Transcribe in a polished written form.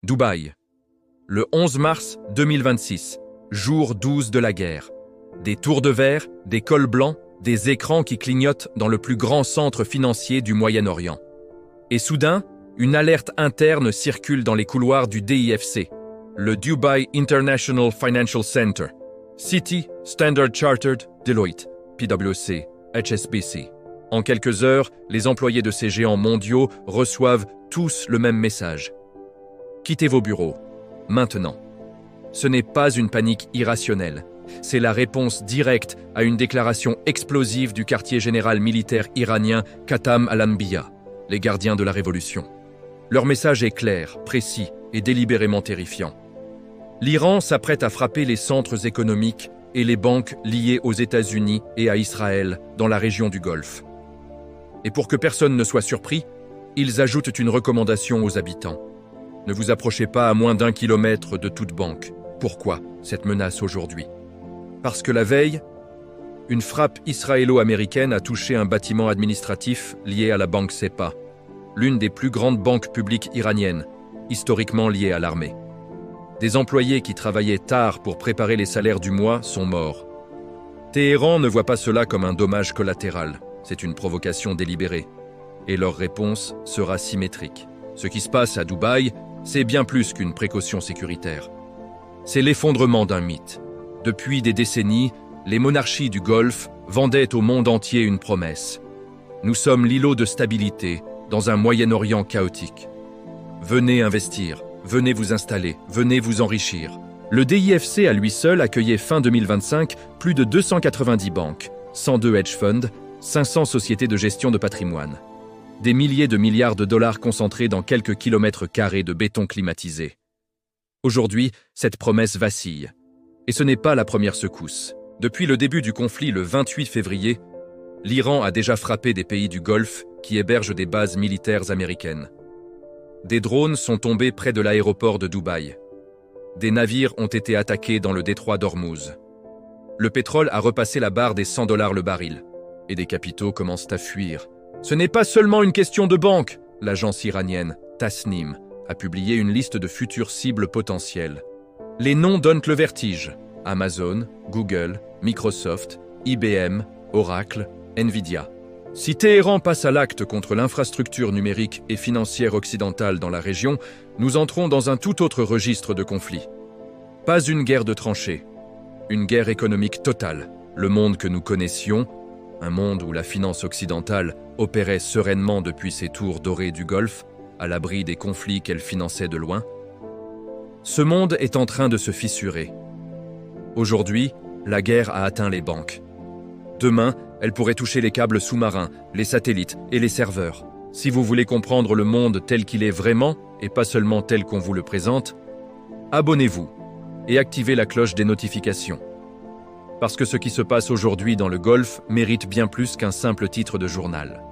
Dubaï. Le 11 mars 2026, jour 12 de la guerre. Des tours de verre, des cols blancs, des écrans qui clignotent dans le plus grand centre financier du Moyen-Orient. Et soudain, une alerte interne circule dans les couloirs du DIFC, le Dubai International Financial Center. Citi, Standard Chartered, Deloitte, PwC, HSBC. En quelques heures, les employés de ces géants mondiaux reçoivent tous le même message. Quittez vos bureaux, maintenant. Ce n'est pas une panique irrationnelle. C'est la réponse directe à une déclaration explosive du quartier général militaire iranien Khatam al-Anbiya, les gardiens de la révolution. Leur message est clair, précis et délibérément terrifiant. L'Iran s'apprête à frapper les centres économiques et les banques liées aux États-Unis et à Israël dans la région du Golfe. Et pour que personne ne soit surpris, ils ajoutent une recommandation aux habitants. Ne vous approchez pas à moins d'1 kilomètre de toute banque. Pourquoi cette menace aujourd'hui ? Parce que la veille, une frappe israélo-américaine a touché un bâtiment administratif lié à la banque SEPA, l'une des plus grandes banques publiques iraniennes, historiquement liée à l'armée. Des employés qui travaillaient tard pour préparer les salaires du mois sont morts. Téhéran ne voit pas cela comme un dommage collatéral, c'est une provocation délibérée. Et leur réponse sera symétrique. Ce qui se passe à Dubaï, c'est bien plus qu'une précaution sécuritaire. C'est l'effondrement d'un mythe. Depuis des décennies, les monarchies du Golfe vendaient au monde entier une promesse. Nous sommes l'îlot de stabilité dans un Moyen-Orient chaotique. Venez investir, venez vous installer, venez vous enrichir. Le DIFC à lui seul accueillait fin 2025 plus de 290 banques, 102 hedge funds, 500 sociétés de gestion de patrimoine. Des milliers de milliards de dollars concentrés dans quelques kilomètres carrés de béton climatisé. Aujourd'hui, cette promesse vacille. Et ce n'est pas la première secousse. Depuis le début du conflit le 28 février, l'Iran a déjà frappé des pays du Golfe qui hébergent des bases militaires américaines. Des drones sont tombés près de l'aéroport de Dubaï. Des navires ont été attaqués dans le détroit d'Ormuz. Le pétrole a repassé la barre des $100 le baril. Et des capitaux commencent à fuir. Ce n'est pas seulement une question de banque. L'agence iranienne Tasnim a publié une liste de futures cibles potentielles. Les noms donnent le vertige. Amazon, Google, Microsoft, IBM, Oracle, Nvidia. Si Téhéran passe à l'acte contre l'infrastructure numérique et financière occidentale dans la région, nous entrons dans un tout autre registre de conflit. Pas une guerre de tranchées, une guerre économique totale. Le monde que nous connaissions, un monde où la finance occidentale opérait sereinement depuis ses tours dorées du Golfe, à l'abri des conflits qu'elle finançait de loin, ce monde est en train de se fissurer. Aujourd'hui, la guerre a atteint les banques. Demain, elle pourrait toucher les câbles sous-marins, les satellites et les serveurs. Si vous voulez comprendre le monde tel qu'il est vraiment, et pas seulement tel qu'on vous le présente, abonnez-vous et activez la cloche des notifications. Parce que ce qui se passe aujourd'hui dans le Golfe mérite bien plus qu'un simple titre de journal.